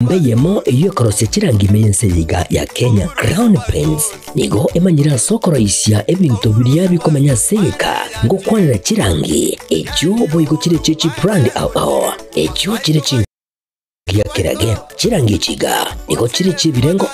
mbeyemo iyo korose chirangi meyense liga ya Kenya. Crown Paints nigo emanyira sokoro isya ebintu biria bikomanya seka ngo kwanira chirangi echo boyiko chire chichi brand ao echo chire kirage chirangi chiga niko chiri chibirengo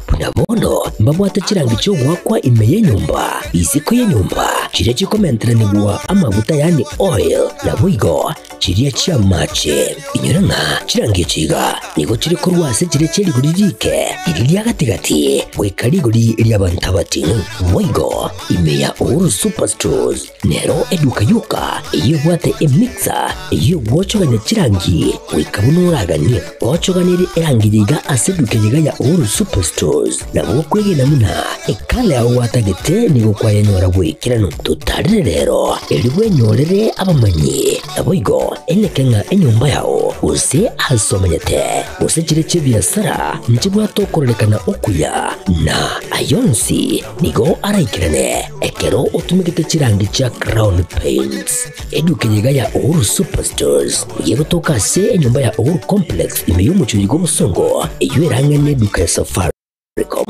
punabono mbabwata chirangi cyo gwakwa imeye nyumba isiko ye nyumba chire chikomentera nibwa amavuta yani oil na buigo chiri chia mache inyuranga chirangi chiga niko chiri kurwase chire chiri guririke iriya gatigati wekari guri iriya bantabati buigo imeya Uhuru Superstores nero eduka yuka iyo bwate emixer iyo gwochoganya chirangi wekabunuraga ochoganiri erangiriga aseduke yiga ya Uhuru Superstores na bokwege namuna ekale aho watagete nigo kwayanyora bwikirano tutarire rero eribwe nyorere abamanyi naboigo enekenga enyumba yao use asomanyete use chire chibiasara nchibwa tokorekana okuya na ayonsi nigo araikirane ekero otumigete chirangi cha Crown Paints eduke yiga ya Uhuru Superstores yego tokase enyumba ya Uhuru Complex imeyumucho yigo musongo eyoeranga neduka ya Safaricom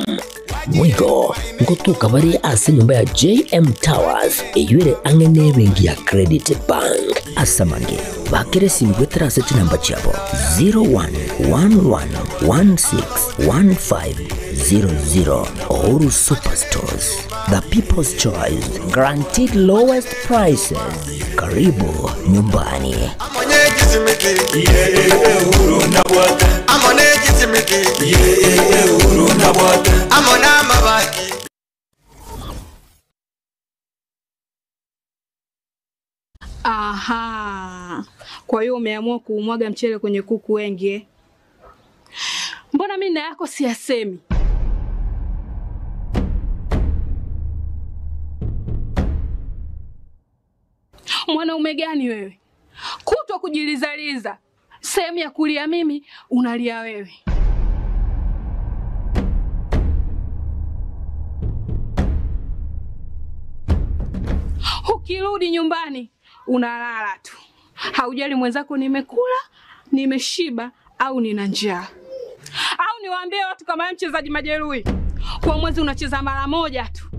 mwigo ngotuka bari ase nyumba ya JM Towers eyoere angene bengi ya Credit Bank asamange bakere simbwetera seti namba chabo 0111161500 Uhuru Superstores, the people's choice, guaranteed lowest prices. Karibu nyumbani. Aha. Kwa hiyo umeamua kuumwaga mchele kwenye kuku wengi. Mbona mimi na yako siyasemi? Mwanaume gani wewe? Kutwa kujilizaliza. Sehemu ya kulia mimi, unalia wewe. Ukirudi nyumbani, unalala tu. Haujali mwenzako nimekula, nimeshiba au nina njaa. Au niwaambie watu kama mchezaji majeruhi, kwa mwezi unacheza mara moja tu.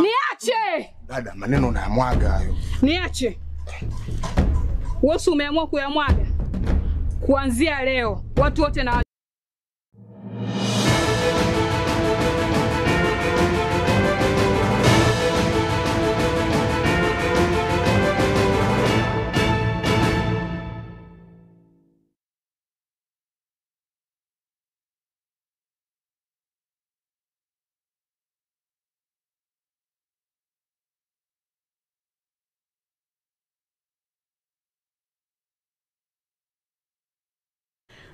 Niache! Dada, maneno unayamwaga hayo. Niache. Wewe umeamua kuyamwaga. Kuanzia leo, watu wote na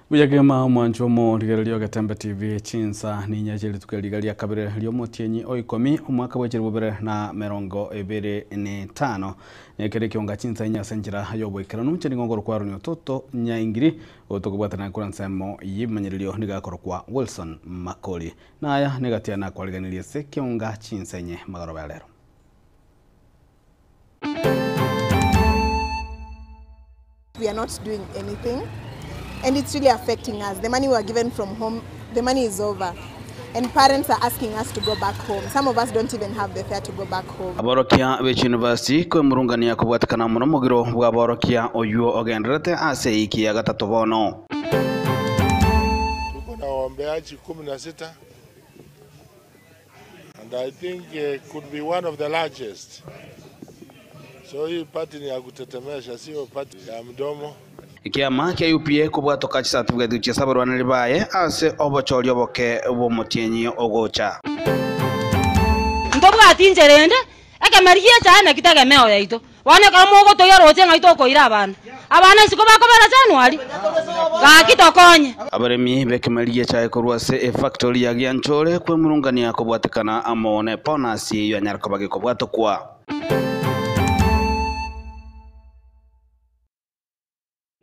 Buyagema mwanjomo ligalio gatembe TV chinsa ninya jeli tukaligalia kabere lyo motienyi oikomi umwaka wa 2025 nekere kionga chinsa nya senjira yobwekerano cheni ngongoro kwa runyo toto nya ingiri otokubwatana kuransemo yimanyiryo nigakorokwa Wilson Makoli naya negatia na kwaliganilie se kionga chinsa nye magaro balero. We are not doing anything. And it's really affecting us. The money we are given from home, the money is over. And parents are asking us to go back home. Some of us don't even have the fare to go back home. Aborokia Beach University ko murungania ko bwatakana muno mugiro bwa borokia oyuo ogenderete ase iki ya gatatu bono. Tuko na waombeaji 16 and I think could be one of the largest. So hii party ni ya kutetemesha, sio party ya mdomo. Ikiama kia UPA kubwatoka certificate cha sabarwana libaye ase obochorio boke bomotienyi ogocha. Ndobwa atinjerende ekemeriye cyane kitegemeo yaito. Wane kamogo to yaroche ngaito ko irabana. Abana siko bakobera January. Gakitokonye. Abaremi bekemeriye cyae korwase factory ya Gianchore kwe murungania kubwatakana amone ponasi yo nyarko bage kubwatokwa.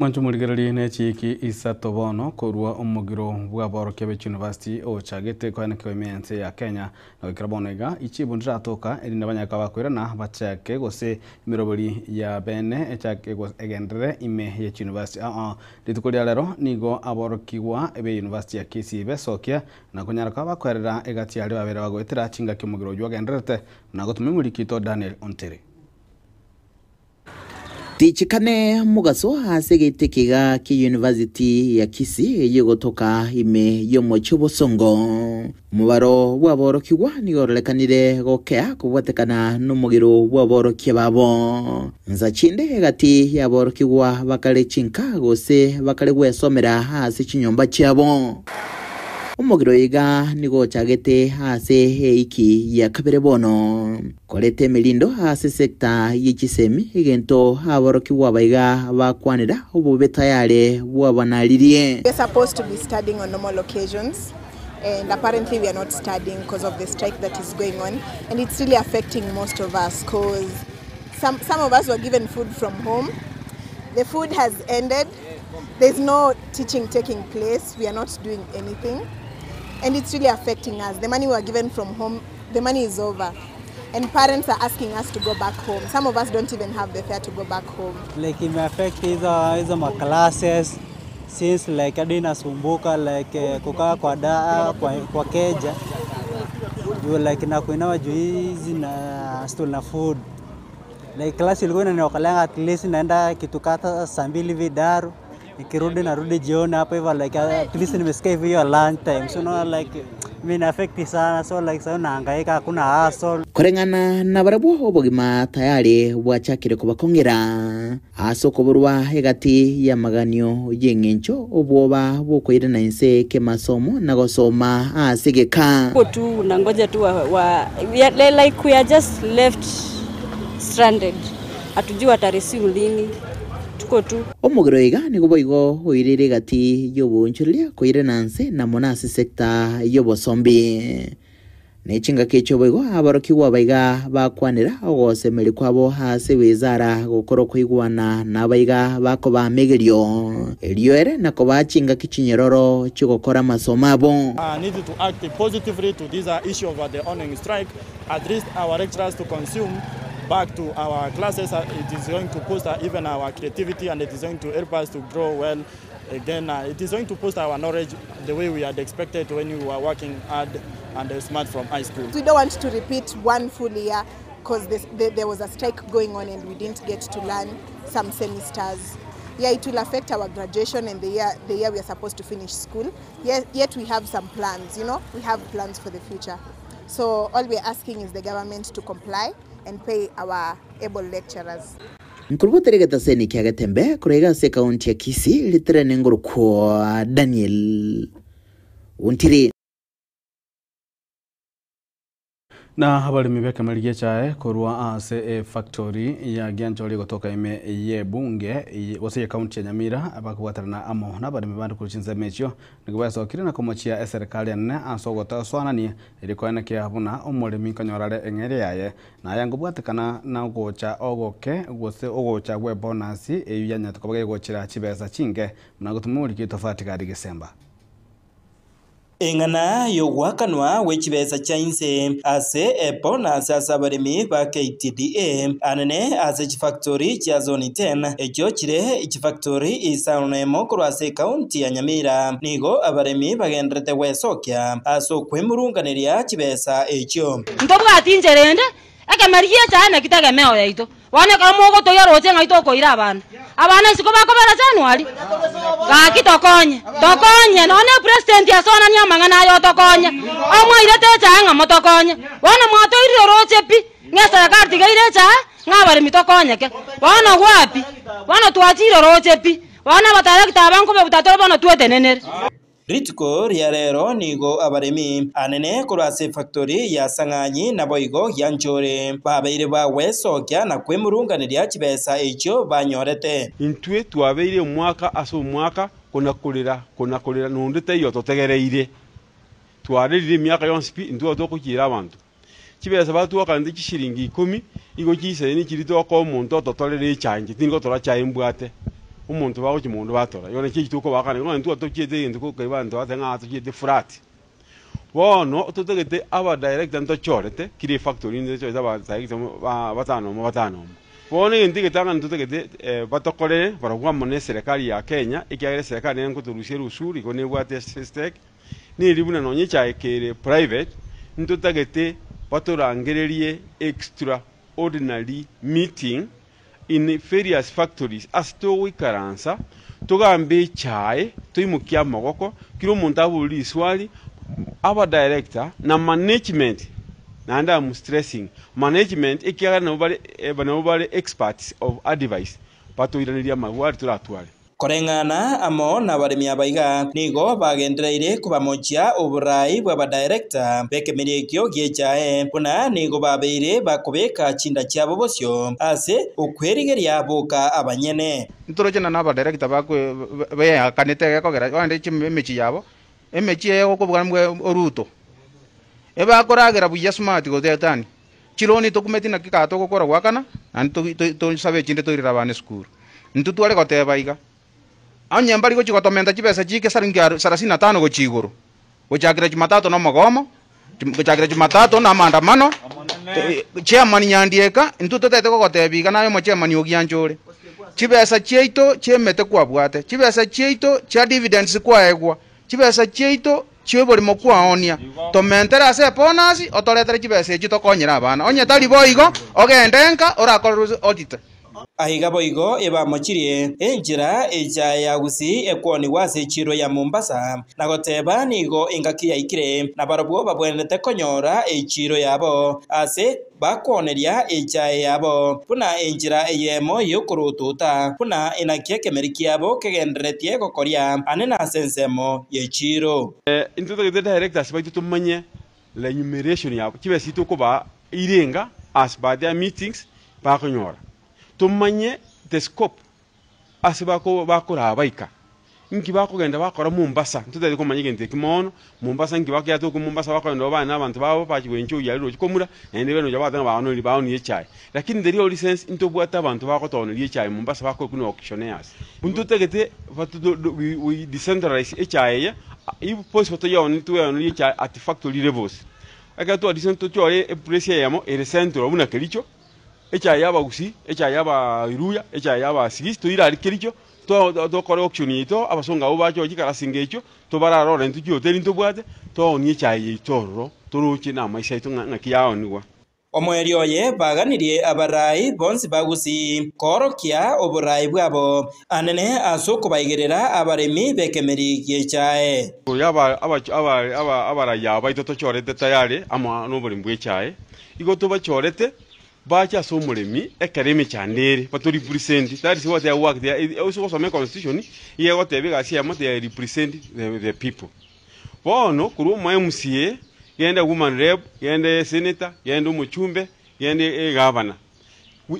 Mwancho muligereri ne chiki isato bono korwa omugiro bwa Borokebe University ochagete kwa nakyo imense ya Kenya na ikirabonega ichibu ndiratoka eri nabanyaka bakwirana bachake gose imirobori ya bene echake gose egendere ime ya university litukolia lero nigo aborokigwa ebe university ya Kisii besokia na kunyaraka bakwerera egati ali babere bagwetera chinga kimugiro jwa genderete na gotumi mulikito Daniel Ontere. Tichikane mugaso hasegete kiga ki University ya Kisii yegotoka ime yomocho songo mubaro bwaborokigwa nigorolekanire gokea kubwatekana numugiro bwaborokye babo nzachinde gati yaborokigwa bakale chinka gose bakale gwesomera hasi chinyomba cyabo umugiro yiga nigo chagete hase heiki ya kabere bono kolete melindo hase sekta yichisemi igento haboroki wabaiga bakwanira ubube tayale bwabanalirie. We're supposed to be studying on normal occasions, and apparently we are not studying because of the strike that is going on, and it's really affecting most of us because some of us were given food from home. The food has ended. There's no teaching taking place. We are not doing anything. And it's really affecting us. The money we were given from home, the money is over. And parents are asking us to go back home. Some of us don't even have the fare to go back home. Like it may affect hizo ma classes since like hadi nasumbuka like kukaa kwa keja. You like na kuinawa juizi na stool na food. Like class ilikuwa inaniokalanga at least naenda kitukata saa 2 vidaru. Ikirudi narudi jioni hapo hivyo like at least nimesikia hiyo lunch time so no like mean affect sana so like sana nahangaika hakuna hustle korengana na barabo obogima tayari bwachakire kubakongera asoko burwa hegati ya maganyo yengencho obwoba bokoire na inse ke masomo na gosoma asigeka tu na ngoja tu like we are just left stranded atujua tarisimu lini omugiro iga nigo boigo oirire gati yobonchulia koire nanse na monasi sekta yobosombi nechinga kecho boigo abaroki wabaiga bakwanira ogosemeri kwabo hase wizara gukoro kwigwana nabaiga bako bamegerio eliyoere nako bachinga kichinyeroro chigokora masomabo need to act positively to this issue of the ongoing strike at least our lecturers to consume back to our classes. It is going to boost even our creativity and it is going to help us to grow well. Again, it is going to boost our knowledge the way we had expected when we were working hard and smart from high school. We don't want to repeat one full year because there was a strike going on and we didn't get to learn some semesters. Yeah, it will affect our graduation and the year we are supposed to finish school. Yet we have some plans, you know, we have plans for the future. So all we're asking is the government to comply and pay our able lecturers. Nkurubutere gataseni kiagatembe kurega se kaunti ya Kisii litrene nguru kwa Daniel Untiri. Na habari mibeka maligia chae korwa ase factory ya Giancholi gotoka ime ye bunge wose ya kaunti ya Nyamira abakuwatarana amo na bari mibanda kuchinza mecho nigobasa okire na komochia serikali ne asogota swanani ilikuwa na kiabuna omulimi kanyorare engere yaye na yangobwatekana na gocha ogoke gose ogocha gwe bonus eyanya tukabage gochira chibesa chinge na gutumuri kitofati kadi Desemba. Engana yogwakanwa wechibesa chainse ase bonus asabarimi ba KTDA anene ase chifactory cha zone 10 echo chire chifactory isaune mokoro ase county ya Nyamira nigo abarimi bagendrete wesokia aso kwemurunganiria chibesa echo ndobwa atinjerende akamarie cyane kitagemeo yaito wane kamogo to yarote ngaito ko irabana abana siko bakobera January tokonye none president yasona nyamangana yo tokonye omwe irete cyanga motokonye wana mwato iroroche pi ngesa karti gaire cha ngabari mitokonye ke wana wapi wana tuachiro roche pi wana batara kitabanko be butatoro bana tuetenenere Ritiko riarero nigo abaremi anene kurase factory ya Sanganyi na boigo yanchore babeire ba wesokia na kwemurunganiria chibesa echo banyorete intwe twabeire mwaka aso mwaka kuna kulira nundete yo totegereire twarire myaka yonsipi ntwa tokukira abantu chibesa batu akandi kishiringi 10 igo chise ni kirito ko muntu totolere change tingo tora cha imbwate umuntu bago chimundu batora yone chituko bakane ngo ntu atochete ntu ko kaibantu atenga atochete frat bono tutagete aba direct nto chorete kiri factory nde choza ba saiki batano bono ndige tanga tutagete batokole baragwa mone serikali ya Kenya ikiagere serikali yangu turushira usuri ko nebwate stake ni libuna no nyicha ekere private ntutagete batorangererie extraordinary meeting in various factories as to wikaransa tugambe chae tuimukia magoko kiro muntu abuli swali aba director na management na anda am stressing management ikiaga na bale experts of advice batoiraniria magwari turatwale korengana amo na baremi abaiga nigo bagendereire kubamochia oburai bwa director bekemerekyo giechae kuna nigo babeire bakubeka chinda cyabo bosyo ase okwerigeria boka abanyene ntorochena na director bakwe be kanete kogera wande chimechi yabo emechi yego kubwanmwe oruto eba koragera buya smart gotetani chironi tokumeti na kikato gukora gwakana antu to sabe chinde to irira bane school ntu twale gotebaiga anya mbali gochi gotomenda chibesa chike saringia 35 gochiguru gochakira Jumatatu no mogomo gochakira Jumatatu na maandamano chairman nyandieka ntu totete gotebiga nayo mo chairman ogianjore chibesa cheito chemete kwabwate chibesa cheito cha dividends kwaegwa chibesa cheito chibori mokwaonia tomentera ase bonus otoretere chibesa echi tokonyera abana onye tali boigo ogendenka orakorwa audit ahiga boigo eba mochirie enjira eja ya gusi ekwoni wase chiro ya Mombasa na goteba nigo ingaki ya ikire na barobwo babwenete konyora echiro yabo ase bakoneria eja yabo puna enjira eyemo yokurututa puna inakie kemeriki yabo kegenderetie gokoria anena sensemo yechiro intutagete directors baitu tumanye la enumeration yabo kibesito kuba irenga as by their meetings bakonyora tumanye the scope asibako bakora abaika nki bakogenda bakora Mombasa ntutari kumanye gente kimono Mombasa nki bakya to Mombasa bakora bana abantu babo pakwencho yaliro komura ende beno jabata baano libaoni yechai lakini the real sense into bwata abantu bakotona yechai Mombasa bako kuno auctioneers buntutegete we decentralize yechai if possible to yoni to yechai at factory levels akato addition to chore place yamo e centro una kelicho echa yaba gusi echa yaba iruya echa yaba sigis to ira kiricho to kore auction ito abasonga ubacho gikara singecho to bararo rentu kyo teri to bwate to ni echa yitoro to ruchi na maisha ito ngakiao niwa omweri oye baganirie abarai bonsi bagusi korokia oburai bwabo anene asoko baigerera abaremi bekemeri giechae yaba abarai yaba ito to chorete tayari ama no bulimbu echae igo to bachorete bacha so mulemi ekareme chandere but to represent that is what they work there also some constitution here what they ga sia they represent the people bono kuru mo MCA yende woman rep yende senator yende muchumbe yende governor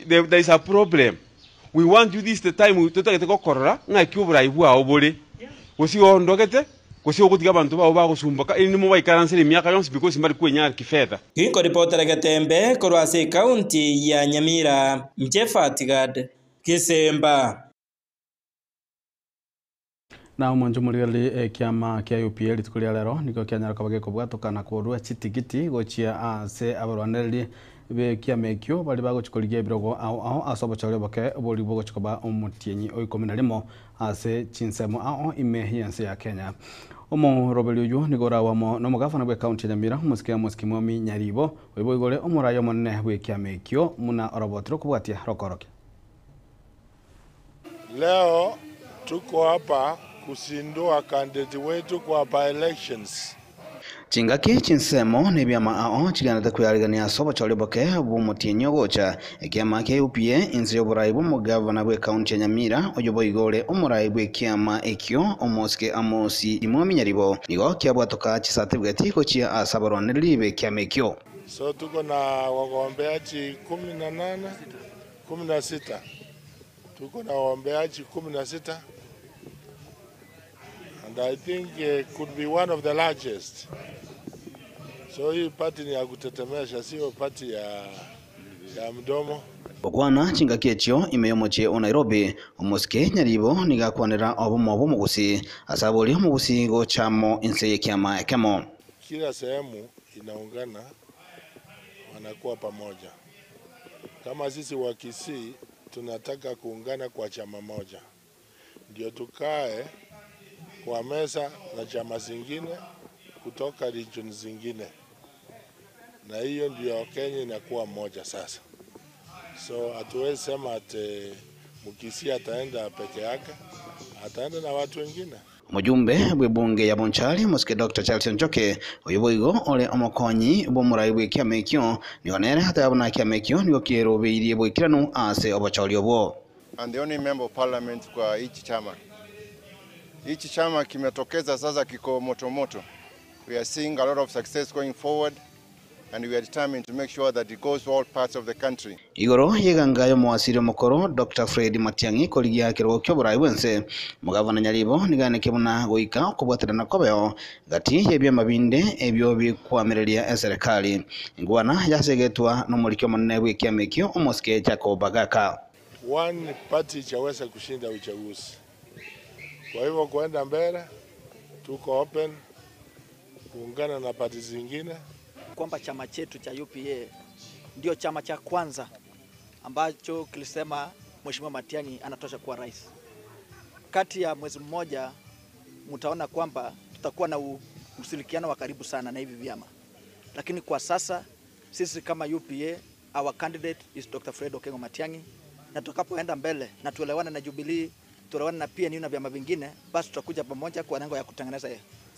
there is a problem we want you this the time we to take korora ngaki oburai bwa obole osi ondogete kosi okutiga abantu babo bagusumbuka ni mo baikaransire myaka yonse because mbari kwenya kifedha kinko reporter gatembe korwase county ya Nyamira Mjefatigad Kisemba na umonjo muriali kiama kia UPL tukulia lero niko kianyara kabage kubwatokana kurwa chitigiti gochia ase abarwaneli be kiamekyo bali bago chikoligia birogo ao asobo chale bake boli bogo chikoba omutienyi oikomena limo ase chinsemo ao imehianse ya Kenya omo robelio yo nigora wamo no mugafana bwe county ya Nyamira musikimomi nyaribo oibo igole omurayo monne bwe kiamekyo muna orobotro kubwatia rokoroke leo tuko hapa kusindua candidate wetu kwa by-elections. Chingaki chinsemo ne byama ao chiganata kuyarigania sobo choliboke bumutienyo gocha ekiama ke UPA inzi yoburai mu governor bwe county ya Nyamira oyobo igole omurai bwe kiama ekyo omoske amosi imomi nyaribo nigo kyabwatoka chisatibwati ko chia asabaron libe kiama ekyo so tuko na wagombeaji 16 tuko na wagombeaji 16 and I think could be one of the largest. So hii party ni ya kutetemesha, sio party ya mdomo. Okwana chingaki ekyo imeyomoche o Nairobi omusike nyaribo nigakwanira obumo bumugusi asabuli omugusi go chamo inse yekiama ekemo. Kila sehemu inaungana, wanakuwa pamoja. Kama sisi wa Kisii tunataka kuungana kwa chama moja, ndio tukae kwa meza na chama zingine kutoka region zingine, na hiyo ndio Kenya inakuwa moja sasa. So hatuwezi sema ati Mkisii ataenda peke yake, ataenda na watu wengine. Mujumbe bwebunge ya Bonchari musike Dr. Charles Njoke oyoboigo ole omokonyi bomurai bwekiama ekyo nionere hata yabona kiama ekyo nigo kierobeire bwekiranu ase obochori obwo. And the only member of parliament kwa hichi chama. Hichi chama kimetokeza sasa kiko moto. We are seeing a lot of success going forward, and we are determined to make sure that it goes to all parts of the country. Igoro yegangayo mwasiri mukoro Dr. Fred Matiang'i koligia kirwo kyoburai bwense mugavana nyaribo nigane kibuna goika kubwatirana kobeo gati yebya mabinde ebyo bikwamireria serikali ingwana yasegetwa n'umulikyo munene bw'ikiama ekyo omusike Jacob Bagaka. One party chaweza kushinda uchaguzi. Kwa hivyo kuenda mbele tuko open kuungana na parti zingine, kwamba chama chetu cha UPA ndio chama cha kwanza ambacho kilisema Mheshimiwa Matiang'i anatosha kuwa rais. Kati ya mwezi mmoja mtaona kwamba tutakuwa na ushirikiano wa karibu sana na hivi vyama. Lakini kwa sasa sisi kama UPA, our candidate is Dr. Fred Okengo Matiang'i, na tutakapoenda mbele na tuelewane na Jubilee, tuelewane na PNU na vyama vingine, basi tutakuja pamoja kwa lengo ya kutengeneza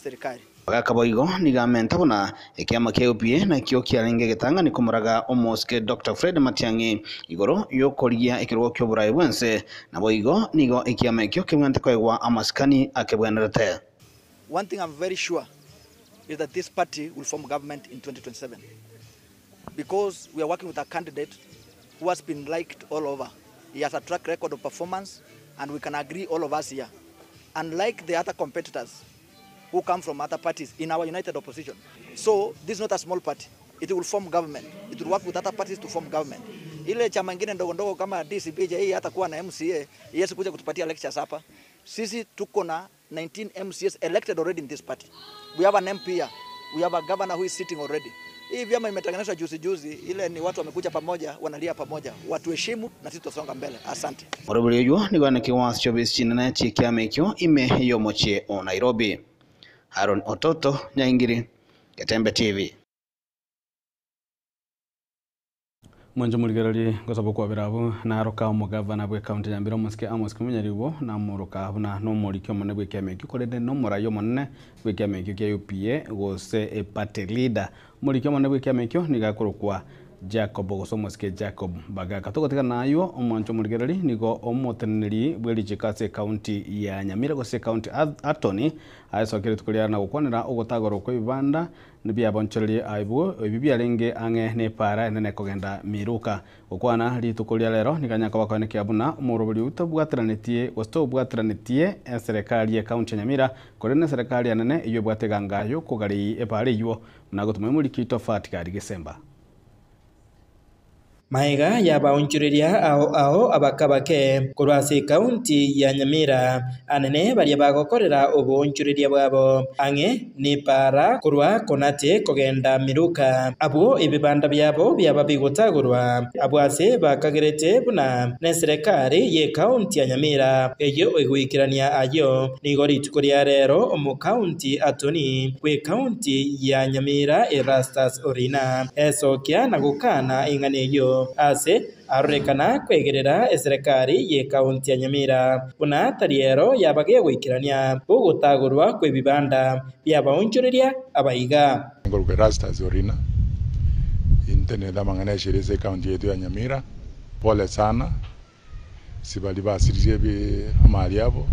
serikali. Bagaka boigo nigamenta buna ekiama kia UPA na kyo kiarenge getanga ni kumuraga omusike Dr. Fred Matiang'i igoro yokorigia ekirwo kyoburai bwense na boigo nigo ekiama ekyo kimwente kwegwa amaskani akebwenerete. One thing I'm very sure is that this party will form government in 2027, because we are working with a candidate who has been liked all over. He has a track record of performance, and we can agree all of us here. Unlike the other competitors who come from other parties in our united opposition. So this is not a small party. It will form government. It will work with other parties to form government. Ile chama ingine ndogo kama DCP hii hata kuwa na MCA, yesi kuja kutupatia lectures hapa. Sisi tuko na 19 MCAs elected already in this party. We have an MP here. We have a governor who is sitting already. Hii vyama imetengenezwa juzi, ile ni watu wamekuja pamoja, wanalia pamoja. Watu heshimu na sisi tutasonga mbele. Asante. Morobulio nigwana kiwansi chobisi chinene chikiama ekyo ime yomoche o Nairobi. Aaron Ototo, Nyaingiri, Ketembe TV. Mwanjo muligerali gosabo kwa birabu na roka omugavana bwe county Nyambira omusike Amos Kimunyaribo na muruka buna no mulikyo monne bwe kiama ekyo kolede no murayo monne bwe kiama ekyo kya UPA gose e party leader mulikyo monne bwe kiama ekyo nigakorokwa Jacob Gosomosike Jacob Bagaka togotika nayo omwancho muligerali nigo omoteneri bweli chikase county ya Nyamira gose county attorney aisokere tukulia na gukwanira ogotagoro ko ibanda nibya bonchori aibo bibya lenge ange ne para nene kogenda miruka gukwana litukulia lero niganya kwa kone kiabuna umurobuli utobwatiranetie gostobwatiranetie serikali ya county Nyamira korene serikali ya nene iyo bwategangayo kugari epare yo nagotumwe mulikito fatikari Desemba. Maiga yabaunchuriria ao abakabake kurwasi county ya Nyamira anene baria bagokorera obunchuriria bwabo ange ni para kurwa konate kogenda miruka abo ibibanda byabo byaba bigotagurwa abwase bakagerete buna ne serikali ye county ya Nyamira eyo egwikirania ayo nigori tukuria rero omu county atoni kwe county ya Nyamira Erastus Orina esokia na gukana inganeyo ase arekana kwegerera serikali ye county ya Nyamira buna tariero yabagiye gwikirania bugutagurwa kwe bibanda byabaunchuriria abaiga ngorwe Erastus Orina inteneda mangana shireze county yetu ya Nyamira. Pole sana sibali basirije bi amali yabo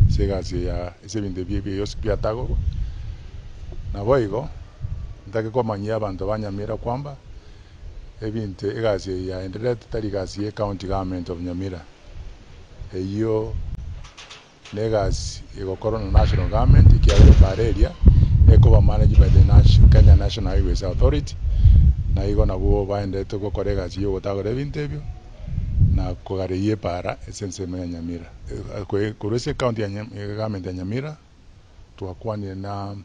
segazi ya isebinde bibi yospia tago na boigo ndake kwa manyia abantu banyamira kwamba ebinte egazi ya endelea tutari gazi ya county government of Nyamira eyo legacy igokoro na national government ikiaga bareria eko managed by the Kenya National Highways Authority na igo nabo baende to gukora gazi yo gutagora ebinte ebyo na kugareiye para esenseme ya Nyamira kurese county ya government ya Nyamira tuakwani na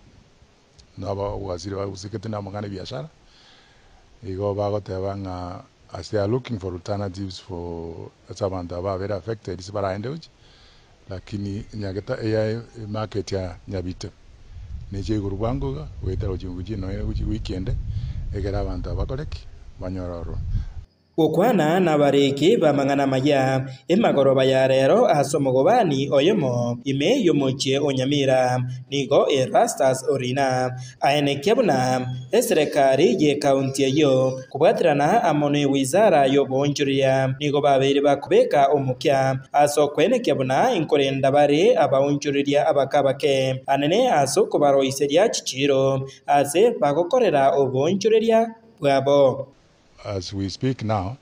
waziri wa usikete na magana biashara igo bagoteba nga as they are looking for alternatives for abantu aba very affected isibara uji lakini nyageta AI market ya Nyabite neje gurubango wetero jinguji no weekend egera abantu abakoreki banyororo Ukwana na bariki bamangana maya emagoroba ya rero asomogobani oyemo ime yomoche onyamira nigo Erastus Orina aene kebuna eserekari ye county yo kubatrana amone wizara yo bonjuria nigo babere bakubeka omukya asokwene kebuna inkorenda bare abaonjuriria abakabake anene asoko baroiseria chichiro ase bagokorera obonjuria bwabo. As we speak now,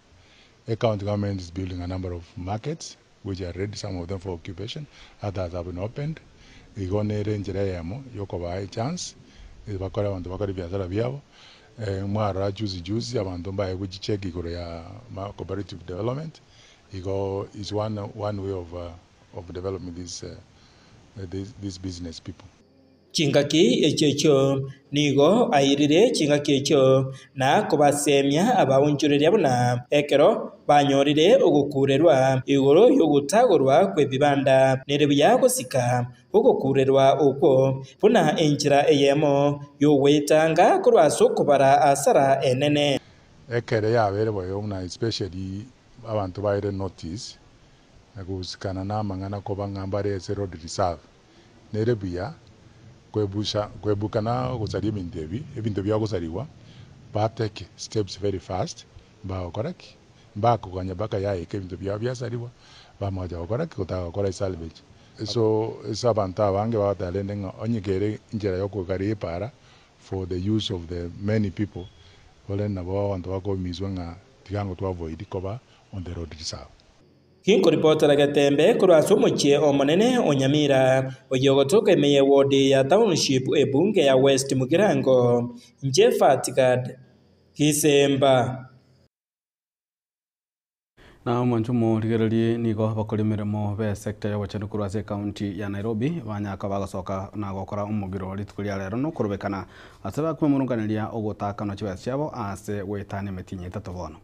the county government is building a number of markets, which are ready, some of them for occupation, others have been opened. Igonere njereyemo, yoko ba chance, bakora abantu bakora biashara byabo. Mwara juzi abantu bae kujicheki ikoro ya cooperative development. Igo is one way of developing these business people. Chingaki echecho nigo airire chingaki echo na kubasemya abaunjuriria buna ekero banyorire ugukurerwa igoro yogutagurwa kwebibanda nerebuya gusika ugukurerwa uko buna enjira eyemo yowetanga kurwaso kubara asara enene ekere yabere boyo na especially abantu baire notice nagusikana na mangana ko bangambare ese road reserve nerebuya kwebukana kusaria ebintu bya kusariwa bateke steps very fast ba correct ba kuganya baka yaike ebintu bya byasariwa ba moja correct kutaka salvage so sabanta bange batalende onyigere njera yokugaria para for the use of the many people wale na bantu bakomizwa nga tigango to avoid koba on the road reserve. Hinko reporter agatembe kurwaso muchie omonene onyamira oyogotoka emeye ward ya township ebunge ya West Mugirango Njefatigad Kisemba na mwanchumo rigereri nigo bakora imirimo be sector y'abachane kurwase county ya Nairobi banyaka bagasoka na gukora umugiro ritkuria rero no kurubekana asaba kwa murunganiria ogotaka no chibese cyabo ase wetane metinye tatobono.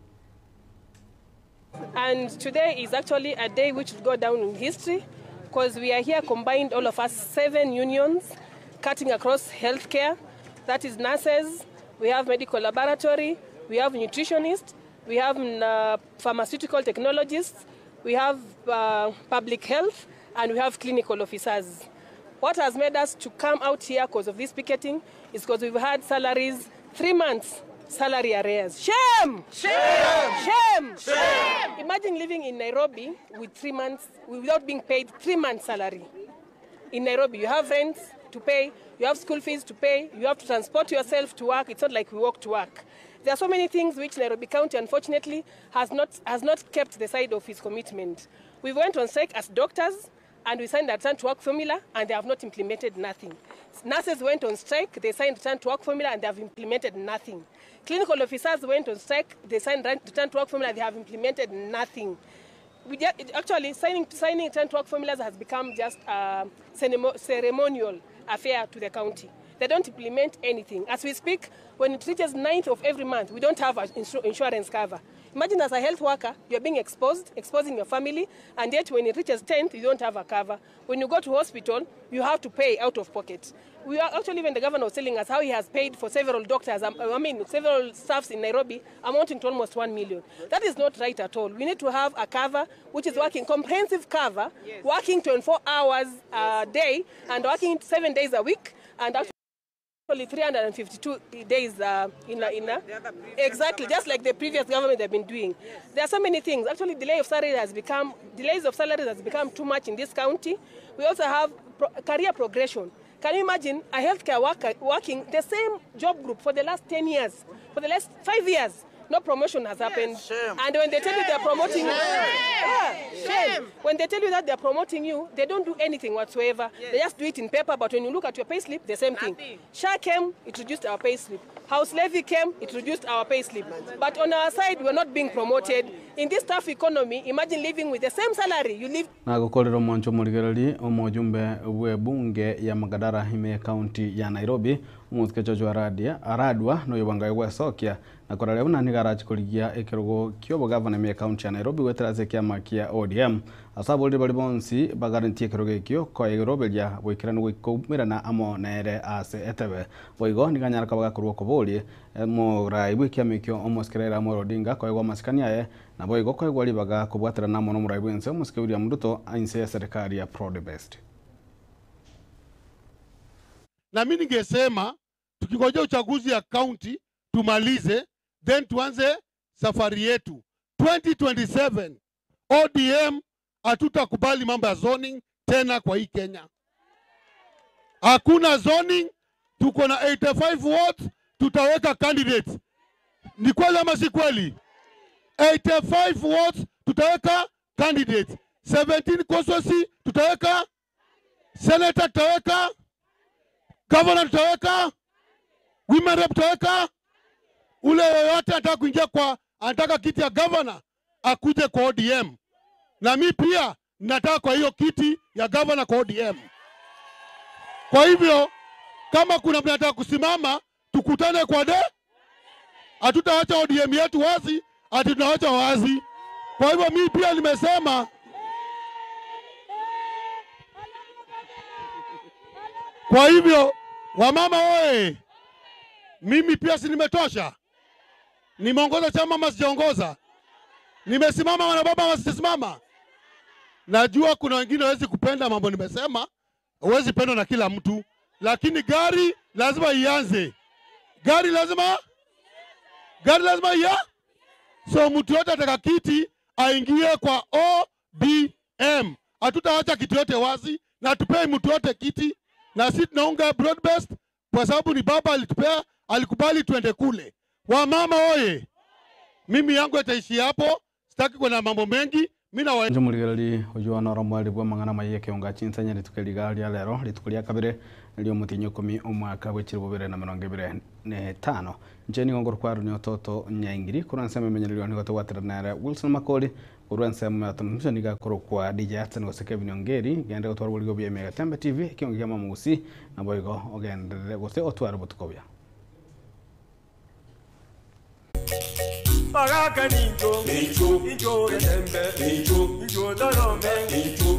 And today is actually a day which will go down in history because we are here combined, all of us, 7 unions cutting across healthcare. That is nurses, we have medical laboratory, we have nutritionists, we have pharmaceutical technologists, we have public health, and we have clinical officers. What has made us to come out here because of this picketing is because we've had salaries 3 months. Salary arrears. Shame! Shame! Shame! Shame! Imagine living in Nairobi with 3 months, without being paid 3 months salary. In Nairobi, you have rent to pay, you have school fees to pay, you have to transport yourself to work. It's not like we walk to work. There are so many things which Nairobi County, unfortunately, has not kept the side of its commitment. We went on strike as doctors, and we signed a return to work formula, and they have not implemented nothing. Nurses went on strike, they signed return to work formula, and they have implemented nothing. Clinical officers went on strike, they signed return to work formula, they have implemented nothing. Actually, signing return to work formulas has become just a ceremonial affair to the county. They don't implement anything. As we speak, when it reaches 9th of every month, we don't have insurance cover. Imagine as a health worker, you're being exposing your family, and yet when it reaches 10th, you don't have a cover. When you go to hospital, you have to pay out of pocket. We are actually, even the governor was telling us how he has paid for several doctors, several staffs in Nairobi, amounting to almost 1 million. That is not right at all. We need to have a cover which is working, comprehensive cover, working 24 hours a day, and working 7 days a week, and actually 352 days exactly, just like the previous government have been doing. There are so many things. Actually, delays of salaries has become too much in this county. We also have career progression. Can you imagine a healthcare worker working the same job group for the last 10 years, for the last 5 years? no promotion has happened. And when they tell you they're promoting shame. When they tell you that they're promoting you, they don't do anything whatsoever. They just do it in paper, but when you look at your payslip, the same thing. SHA came, it reduced our payslip. House levy came, it reduced our payslip. But on our side, we're not being promoted. In this tough economy, imagine living with the same salary. You live. Na gukorera mwancho murigereri omujumbe we bunge ya Magadara ime county ya Nairobi umuthikecho aradwa no yobanga gwa sokia na korale una nigarachi kurigia ekirogo kyobo governor ime county ya Nairobi weteraze kiama kia ODM asabulde bali bonsi bagarantie kirogo kyo ko Nairobi ya wikirana wikumira na amo nere ase etebe boigo niganyara kabaga kurwo koboli mo raibu kiama kyo omoskerera mo Odinga ko masikania ye na boigo ko gwali baga kubwatira na mono muraibu ense musikiri ya Ruto ainse ya serikali ya Pro the Best. Na mimi ningesema tukingojea uchaguzi ya county tumalize, then tuanze safari yetu 2027. ODM hatutakubali mambo ya zoning tena kwa hii Kenya. Hakuna zoning, tuko na 85 wards, tutaweka candidates. Ni kweli ama si kweli? 85 wards tutaweka candidates. 17 constituency tutaweka senator, tutaweka governor, tutaweka women rep, tutaweka ule yoyote anataka kuingia kwa anataka kiti ya governor akuje kwa ODM. Na mimi pia nataka kwa hiyo kiti ya governor kwa ODM. Kwa hivyo kama kuna mtu anataka kusimama tukutane kwa hatutaacha ODM yetu wazi, tunaacha wazi. Kwa hivyo mimi pia nimesema kwa hivyo wamama oe, mimi pia si nimetosha? Nimeongoza chama ama sijaongoza? Nimesimama wana baba ama sijasimama? Najua kuna wengine hawezi kupenda mambo nimesema, hawezi pendwa na kila mtu, lakini gari lazima ianze. Gari lazima so mtu yote ataka kiti aingie kwa ODM. Hatutaacha kiti yote wazi na tupei mtu yote kiti, na sisi tunaunga broad based kwa sababu ni baba alitupea, alikubali tuende kule. Wamama oye, mimi yangu itaishi hapo, sitaki kuna mambo mengi. Mina wa Njumuligali ojuana romwali bwa mangana mayeke onga chinsanya litukeligali ya lero litukulia kabire nilio mutinyo 10 omwaka wechiribobere na 25 njeni ngongoro kwa runyo toto nyaingiri kuransema menyelio ni gotwatira na Wilson Makoli kuransema atamsha niga korokwa DJ Atsen goseke binyongeri gende gotwara boligo bya Mega Tembe TV kiongia mamusi na boigo ogende gose otwara butukobya Paraga ninjo, ninjo etembe, ninjo dorome,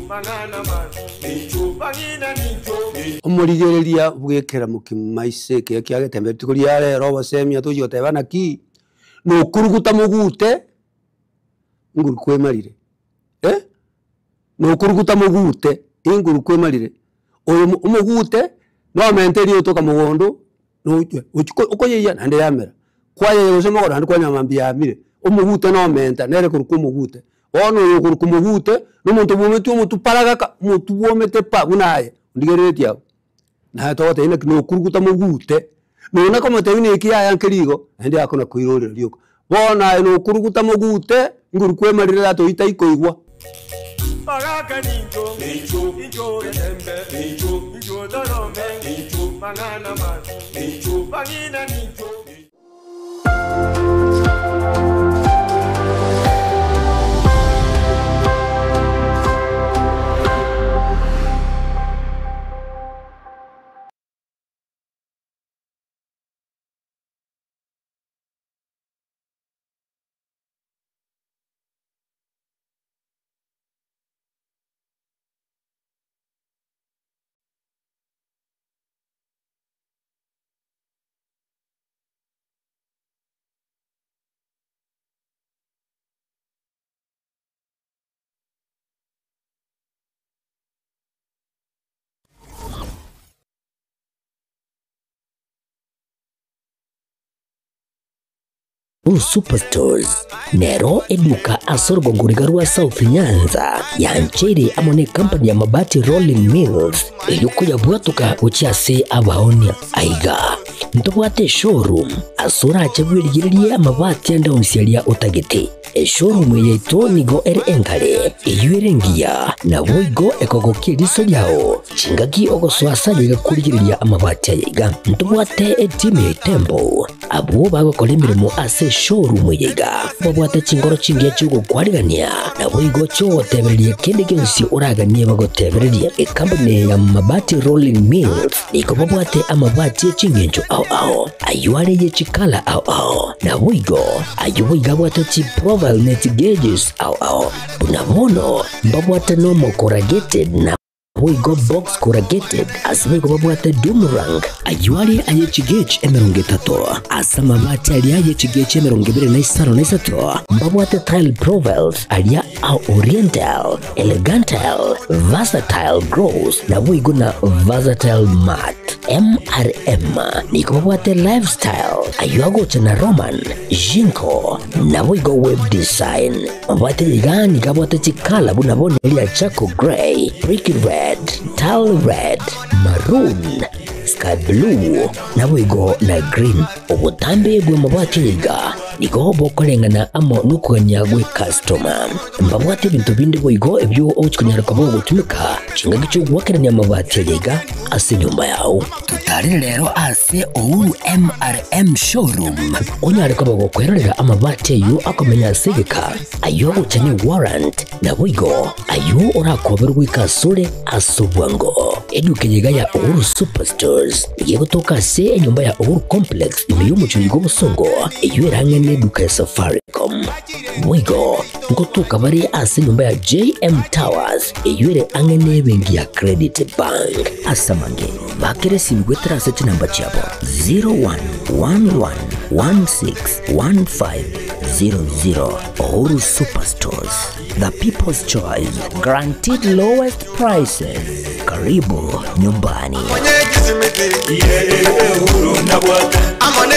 mangana mazi, bangina ninjo. Omurigereria bwekera mukimaise ke kyagetembe tukuria rero basemia tuyoteba naki no kuruguta mugute nguru kwemarire no kuruguta mugute inguru kwemarire oyo umugute no menteri utoka mugondo no ukoyeya nande yamera kwaye yosemo ko nandi kwanya mambia amire umugute no menta nere kurukumugutte ono yo kurukumugutte no muntu bumete umutu paragaka mutu bomete pa bunaye ndigereti yao na tote ina no kuruguta mugute no na kama tewini ikiya yankirigo ndi akona kuirore ryoko bona no kuruguta mugute nguru kwemarira to itaikoigwa Paraga ninjo, ninjo etembe, ninjo dorome, mangana mazi, bangina ninjo. Superstores Nero eduka asorgo ngurigarua South Nyanza yanchere amone company ya mabati Rolling Mills eyuko yabwatuka uchiase abaonia aiga ntobwate showroom asura achabwirigirie amabati andonsialia utagete showroom yeito nigo ere engale iyuerengia na boigo ekogokia riso yao chingaki ogoswasa yiga kurigiriria amabati yiga ntobwate team tembo abo bagokora imirimo ase showroom yiga babwate chingoro chingia chugo kwarigania na boigo cho tebererie kende gensi uraganie bagotebererie company ya mabati rolling mills niko babwate amabati chingenjo ao ayuare ye chikala ao na boigo ayuiga bwate chi profile net gauges ao bunabono babwate no corrugated na boigo box corrugated asibego babwate Dumarang ayuari ayechigech emerongetato asama bati alia ayechigech emerongibere na isaro na isato babwate tile profiles alia au oriental elegantal versatile gross na boigo na versatile mat MRM niko babwate lifestyle ayuago chana Roman Jinko na boigo web design babwate ligani kabwate chikala bunabone alia Chaco Grey Brick Red, Tile Red, Maroon, Sky Blue, na boigo na Green. Obutambe gwe mabwate yiga niko bokolengana amo nukuganya gwe customer. Mbabwate bintu bindi boigo ebyo ochikunyara kabo gutumika chinga gicho gwakeranya mabwate yiga ase nyumba yao. Tutari lero ase Ouru MRM showroom. Onyare kabo gukwerera amabwate yu akomenya segeka ayo guchanye warrant na boigo ayo orakoberwe kasure asubwango. Eduke yiga ya Ouru Superstores igiye gutoka se nyumba ya Ouru Complex imiyo chuligo busongo iyo erangene duka ya Safaricom. Boigo ngotoka bari ase nyumba ya JM Towers iyo ere angene bengi ya Credit Bank asamange bakere simgwetera se namba chabo 0111161500. Ouru Superstores, the people's choice, guaranteed lowest prices. Karibu nyumbani. Amone